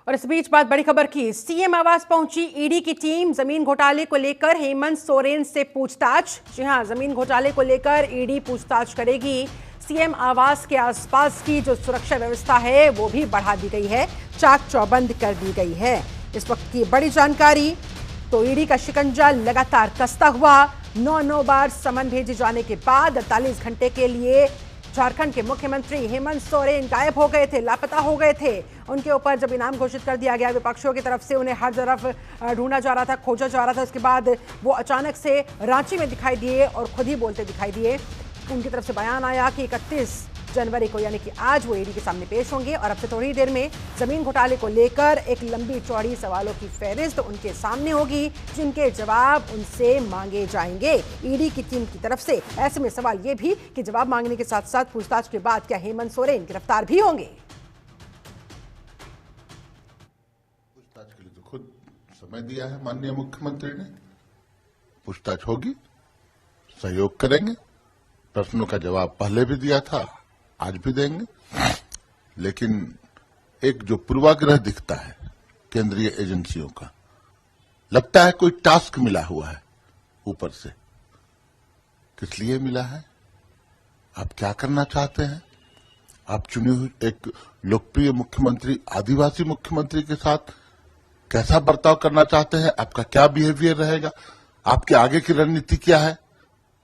और इस बीच बात बड़ी खबर की, सीएम आवास पहुंची ईडी की टीम। जमीन घोटाले को लेकर हेमंत सोरेन से पूछताछ। जी हां, जमीन घोटाले को लेकर ईडी पूछताछ करेगी। सीएम आवास के आसपास की जो सुरक्षा व्यवस्था है वो भी बढ़ा दी गई है, चाक चौबंद कर दी गई है। इस वक्त की बड़ी जानकारी। तो ईडी का शिकंजा लगातार कसता हुआ 9 बार समन भेजे जाने के बाद 48 घंटे के लिए झारखंड के मुख्यमंत्री हेमंत सोरेन गायब हो गए थे, लापता हो गए थे। उनके ऊपर जब इनाम घोषित कर दिया गया, विपक्षियों की तरफ से उन्हें हर तरफ ढूंढा जा रहा था, खोजा जा रहा था। उसके बाद वो अचानक से रांची में दिखाई दिए और खुद ही बोलते दिखाई दिए। उनकी तरफ से बयान आया कि 31 जनवरी को यानी कि आज वो ईडी के सामने पेश होंगे और अब से थोड़ी देर में जमीन घोटाले को लेकर एक लंबी चौड़ी सवालों की फहरिस्त उनके सामने होगी, जिनके जवाब उनसे मांगे जाएंगे ईडी की टीम की तरफ से। ऐसे में सवाल ये भी कि जवाब मांगने के साथ साथ पूछताछ के बाद क्या हेमंत सोरेन गिरफ्तार भी होंगे? पूछताछ के लिए तो खुद समय दिया है माननीय मुख्यमंत्री ने। पूछताछ होगी, सहयोग करेंगे। प्रश्नों का जवाब पहले भी दिया था, आज भी देंगे। लेकिन एक जो पूर्वाग्रह दिखता है केंद्रीय एजेंसियों का, लगता है कोई टास्क मिला हुआ है ऊपर से। किस लिए मिला है? आप क्या करना चाहते हैं? आप चुनी हुई एक लोकप्रिय मुख्यमंत्री, आदिवासी मुख्यमंत्री के साथ कैसा बर्ताव करना चाहते हैं? आपका क्या बिहेवियर रहेगा? आपके आगे की रणनीति क्या है?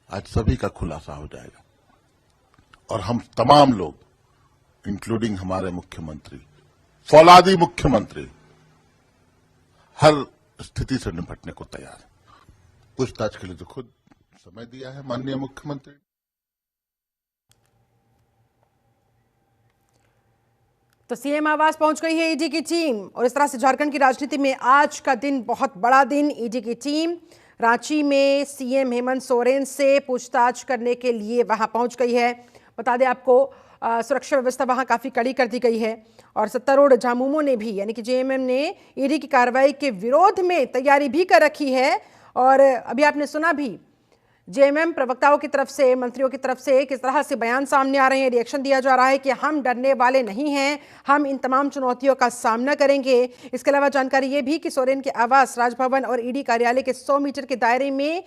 आज सभी का खुलासा हो जाएगा और हम तमाम लोग, इंक्लूडिंग हमारे मुख्यमंत्री, फौलादी मुख्यमंत्री, हर स्थिति से निपटने को तैयार है। पूछताछ के लिए तो खुद समय दिया है माननीय मुख्यमंत्री। तो सीएम आवास पहुंच गई है ईडी की टीम और इस तरह से झारखंड की राजनीति में आज का दिन बहुत बड़ा दिन। ईडी की टीम रांची में सीएम हेमंत सोरेन से पूछताछ करने के लिए वहां पहुंच गई है। बता दें आपको, सुरक्षा व्यवस्था वहां काफी कड़ी कर दी गई है और सत्तारूढ़ झामुमो ने भी यानी कि जेएमएम ने ईडी की कार्रवाई के विरोध में तैयारी भी कर रखी है। और अभी आपने सुना भी जेएमएम प्रवक्ताओं की तरफ से, मंत्रियों की तरफ से किस तरह से बयान सामने आ रहे हैं, रिएक्शन दिया जा रहा है कि हम डरने वाले नहीं हैं, हम इन तमाम चुनौतियों का सामना करेंगे। इसके अलावा जानकारी ये भी कि सोरेन के आवास, राजभवन और ईडी कार्यालय के 100 मीटर के दायरे में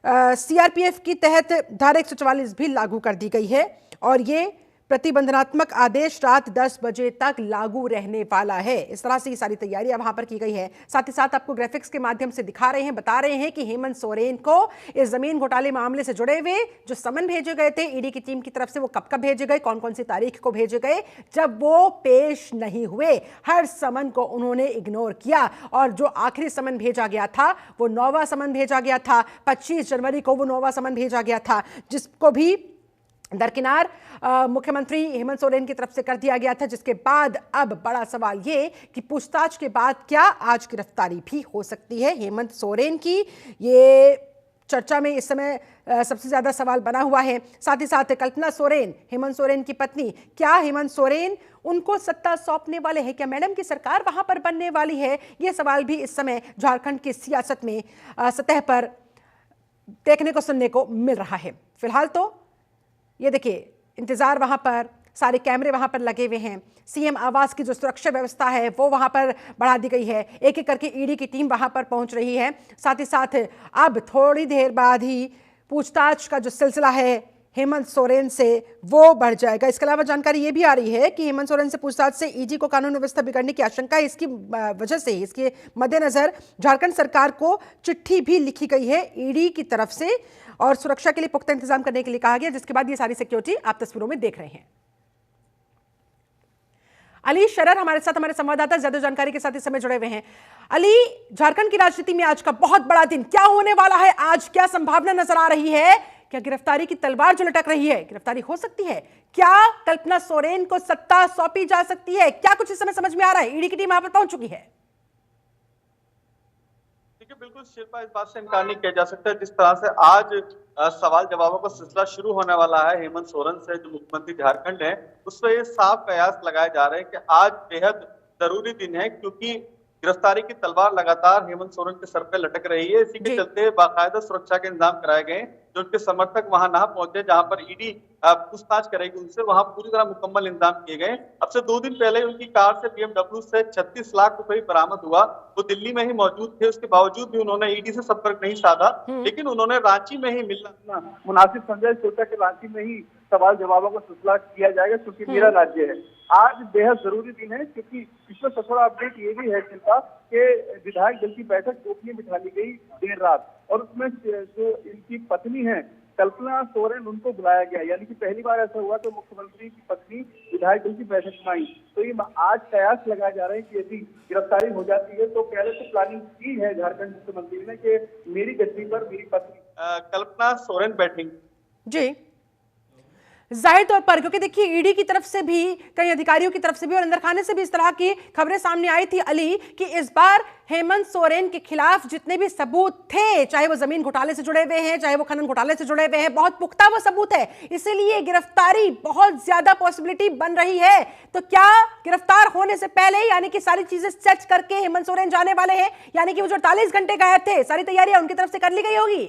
सीआरपीएफ की तहत धारा 144 भी लागू कर दी गई है और ये प्रतिबंधनात्मक आदेश रात 10 बजे तक लागू रहने वाला है। इस तरह से ये सारी तैयारियां वहां पर की गई है। साथ ही साथ आपको ग्राफिक्स के माध्यम से दिखा रहे हैं, बता रहे हैं कि हेमंत सोरेन को इस जमीन घोटाले मामले से जुड़े हुए जो समन भेजे गए थे ईडी की टीम की तरफ से, वो कब कब भेजे गए, कौन कौन सी तारीख को भेजे गए, जब वो पेश नहीं हुए, हर समन को उन्होंने इग्नोर किया। और जो आखिरी समन भेजा गया था वो 9वां समन भेजा गया था, 25 जनवरी को वो 9वां समन भेजा गया था, जिसको भी दरकिनार मुख्यमंत्री हेमंत सोरेन की तरफ से कर दिया गया था। जिसके बाद अब बड़ा सवाल ये कि पूछताछ के बाद क्या आज गिरफ्तारी भी हो सकती है हेमंत सोरेन की? ये चर्चा में इस समय सबसे ज्यादा सवाल बना हुआ है। साथ ही साथ कल्पना सोरेन, हेमंत सोरेन की पत्नी, क्या हेमंत सोरेन उनको सत्ता सौंपने वाले हैं? क्या मैडम की सरकार वहां पर बनने वाली है? ये सवाल भी इस समय झारखंड की सियासत में सतह पर देखने को, सुनने को मिल रहा है। फिलहाल तो ये देखिए, इंतजार वहां पर, सारे कैमरे वहां पर लगे हुए हैं। सीएम आवास की जो सुरक्षा व्यवस्था है वो वहां पर बढ़ा दी गई है। एक एक करके ईडी की टीम वहां पर पहुंच रही है। साथ ही साथ अब थोड़ी देर बाद ही पूछताछ का जो सिलसिला है हेमंत सोरेन से वो बढ़ जाएगा। इसके अलावा जानकारी ये भी आ रही है कि हेमंत सोरेन से पूछताछ से ईडी को कानून व्यवस्था बिगड़ने की आशंका है। इसकी वजह से, इसके मद्देनजर झारखंड सरकार को चिट्ठी भी लिखी गई है ईडी की तरफ से और सुरक्षा के लिए पुख्ता इंतजाम करने के लिए कहा गया, जिसके बाद ये सारी सिक्योरिटी आप तस्वीरों में देख रहे हैं। अली शरर हमारे साथ, हमारे संवाददाता ज्यादा जानकारी के साथ इस समय जुड़े हुए हैं। अली, झारखंड की राजनीति में आज का बहुत बड़ा दिन, क्या होने वाला है आज? क्या संभावना नजर आ रही है? क्या गिरफ्तारी की तलवार जो लटक रही है, गिरफ्तारी हो सकती है? क्या कल्पना सोरेन को सत्ता सौंपी जा सकती है? क्या कुछ इस समय समझ में आ रहा है? ईडी की टीम वहां पर पहुंच चुकी है। देखिए, बिल्कुल शिल्पा, इस बात से इनकार नहीं किया जा सकता। जिस तरह से आज सवाल जवाबों का सिलसिला शुरू होने वाला है हेमंत सोरेन से, जो मुख्यमंत्री झारखंड है, उस पर ये साफ कयास लगाए जा रहे हैं कि आज बेहद जरूरी दिन है, क्योंकि गिरफ्तारी की तलवार लगातार हेमंत सोरेन के सर पे लटक रही है। इसी के चलते बाकायदा सुरक्षा के इंतजाम कराए गए। जो उनके समर्थक वहां ना पहुंचे, जहां पर ईडी पूछताछ करेगी उनसे, वहां पूरी तरह मुकम्मल इंतजाम किए गए। अब से 2 दिन पहले उनकी कार से BMW से 36 लाख रुपए बरामद हुआ। वो दिल्ली में ही मौजूद थे, उसके बावजूद भी उन्होंने ईडी से संपर्क नहीं साधा, लेकिन उन्होंने रांची में ही मिलना मुनासिब समझा, सोचा कि रांची में ही सवाल जवाबों का सिलसिला किया जाएगा, क्योंकि मेरा राज्य है। आज बेहद जरूरी दिन है, क्योंकि इसमें सबसे अपडेट ये भी है शिल्पा के विधायक दल की बैठक गोपनीय बिठा ली गई देर रात, और उसमें जो इनकी पत्नी है कल्पना सोरेन, उनको बुलाया गया। यानी कि पहली बार ऐसा हुआ कि मुख्यमंत्री की पत्नी विधायक दल की बैठक में आई। तो ये आज कयास लगाए जा रहे हैं कि यदि गिरफ्तारी हो जाती है तो पहले से प्लानिंग की है झारखंड मुख्यमंत्री ने कि मेरी गद्दी पर मेरी पत्नी कल्पना सोरेन बैठेंगी। जी, जाहिर तौर पर, क्योंकि देखिए ईडी की तरफ से भी, कई अधिकारियों की तरफ से भी और अंदर खाने से भी इस तरह की खबरें सामने आई थी अली कि इस बार हेमंत सोरेन के खिलाफ जितने भी सबूत थे, चाहे वो जमीन घोटाले से जुड़े हुए हैं, चाहे वो खनन घोटाले से जुड़े हुए हैं, बहुत पुख्ता वो सबूत है, इसीलिए गिरफ्तारी बहुत ज्यादा पॉसिबिलिटी बन रही है। तो क्या गिरफ्तार होने से पहले, यानी कि सारी चीजें सेट करके हेमंत सोरेन जाने वाले हैं, यानी कि वो जो 48 घंटे गायब थे, सारी तैयारियां उनकी तरफ से कर ली गई होगी?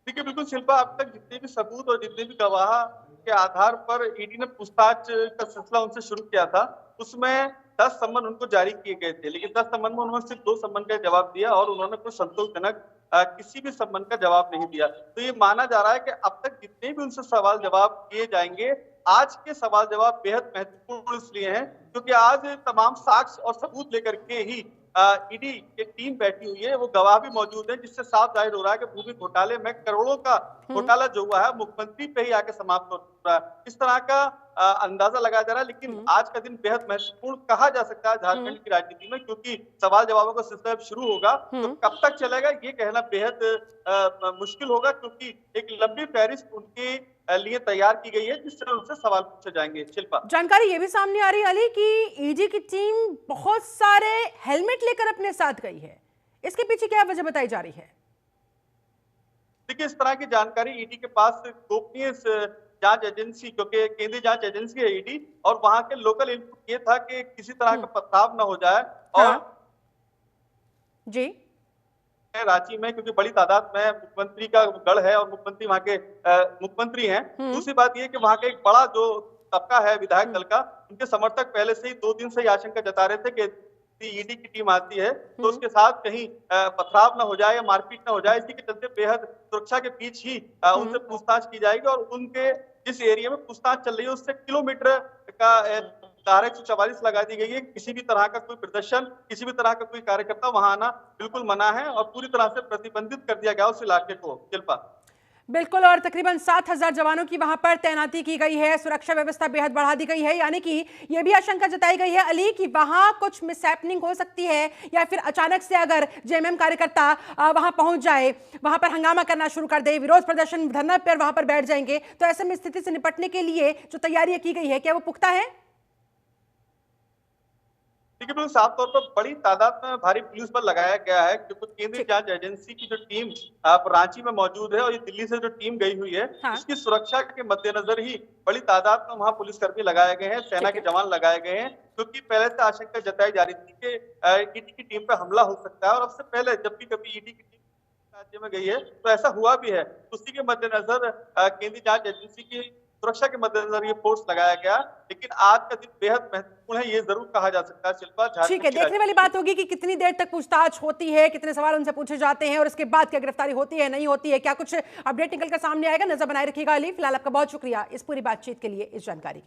देखिए बिल्कुल शिल्पा, अब तक जितने भी सबूत और जितने भी गवाह के आधार पर ईडी ने पूछताछ का सिलसिला उनसे शुरू किया था, उसमें 10 सम्मन उनको जारी किए गए थे, लेकिन 10 सम्मन में उन्होंने सिर्फ 2 सम्मन का जवाब दिया और उन्होंने कोई संतोषजनक किसी भी सम्मन का जवाब नहीं दिया। तो ये माना जा रहा है कि अब तक जितने भी उनसे सवाल जवाब किए जाएंगे, आज के सवाल जवाब बेहद महत्वपूर्ण इसलिए हैं क्योंकि आज तमाम साक्ष्य और सबूत लेकर के ही ईडी की टीम बैठी हुई है, वो गवाह भी मौजूद है, जिससे साफ जाहिर हो रहा है कि भूमि घोटाले में करोड़ों का घोटाला जो हुआ है मुख्यमंत्री पे ही आके समाप्त हो रहा है। इस तरह का अंदाजा लगाया जा रहा है, लेकिन आज का दिन बेहद महत्वपूर्ण कहा जा सकता है झारखंड की राजनीति में, क्योंकि सवाल जवाबों का सिलसिला शुरू होगा तो कब तक चलेगा ये कहना बेहद मुश्किल होगा, क्योंकि एक लंबी फहरिस्त उनके लिए तैयार की गई है जिससे उनसे सवाल पूछे जाएंगे। शिल्पा, जानकारी ये भी सामने आ रही है अली कि ईडी की टीम बहुत सारे हेलमेट लेकर अपने साथ गई है, इसके पीछे क्या वजह बताई जा रही है? देखिए, इस तरह की जानकारी ईडी के पास गोपनीय जांच एजेंसी, क्योंकि केंद्रीय जांच एजेंसी है ईडी, और वहां के लोकल इनपुट ये था कि किसी तरह का पथराव न हो जाए। और जी, रांची में क्योंकि बड़ी तादाद में मुख्यमंत्री का गढ़ है और मुख्यमंत्री वहां के मुख्यमंत्री हैं। दूसरी बात यह कि वहां का एक बड़ा जो तबका है विधायक दल का, उनके समर्थक पहले से ही 2 दिन से आशंका जता रहे थे कि ईडी की टीम आती है तो उसके साथ कहीं पथराव न हो जाए या मारपीट न हो जाए, इसी के चलते बेहद सुरक्षा के बीच ही उनसे पूछताछ की जाएगी। और उनके जिस एरिया में पूछताछ चल रही है उससे किलोमीटर का धारा 144 लगा दी गई है। किसी भी तरह का कोई प्रदर्शन, किसी भी तरह का कोई कार्यकर्ता वहां आना बिल्कुल मना है और पूरी तरह से प्रतिबंधित कर दिया गया उस इलाके को। शिल्पा, बिल्कुल, और तकरीबन 7,000 जवानों की वहां पर तैनाती की गई है, सुरक्षा व्यवस्था बेहद बढ़ा दी गई है, यानी कि यह भी आशंका जताई गई है अली कि वहां कुछ मिसहैपनिंग हो सकती है या फिर अचानक से अगर जेएमएम कार्यकर्ता वहां पहुंच जाए, वहां पर हंगामा करना शुरू कर दे, विरोध प्रदर्शन धरना पर वहां पर बैठ जाएंगे, तो ऐसे में स्थिति से निपटने के लिए जो तैयारियां की गई है क्या वो पुख्ता है? देखिए बिल्कुल साफ तौर पर बड़ी तादाद में भारी पुलिस बल लगाया गया है, क्योंकि केंद्रीय जांच एजेंसी की जो टीम रांची में मौजूद है और ये दिल्ली से जो टीम गई हुई है, इसकी सुरक्षा के मद्देनजर ही बड़ी तादाद में वहां पुलिसकर्मी लगाए गए हैं, सेना के जवान लगाए गए हैं, क्योंकि पहले से आशंका जताई जा रही थी कि ईडी की टीम पर हमला हो सकता है। और अब से पहले जब भी कभी ईडी की टीम राज्य में गई है तो ऐसा हुआ भी है। उसी के मद्देनजर केंद्रीय जांच एजेंसी की सुरक्षा के मद्देनजर ये फोर्स लगाया गया, लेकिन आज का दिन बेहद महत्वपूर्ण है, ये जरूर कहा जा सकता है। शिल्पा, ठीक है, देखने वाली बात होगी कि कितनी देर तक पूछताछ होती है, कितने सवाल उनसे पूछे जाते हैं और उसके बाद क्या गिरफ्तारी होती है नहीं होती है, क्या कुछ अपडेट निकल कर सामने आएगा, नजर बनाए रखिएगा अली। फिलहाल आपका बहुत शुक्रिया इस पूरी बातचीत के लिए, इस जानकारी के लिए।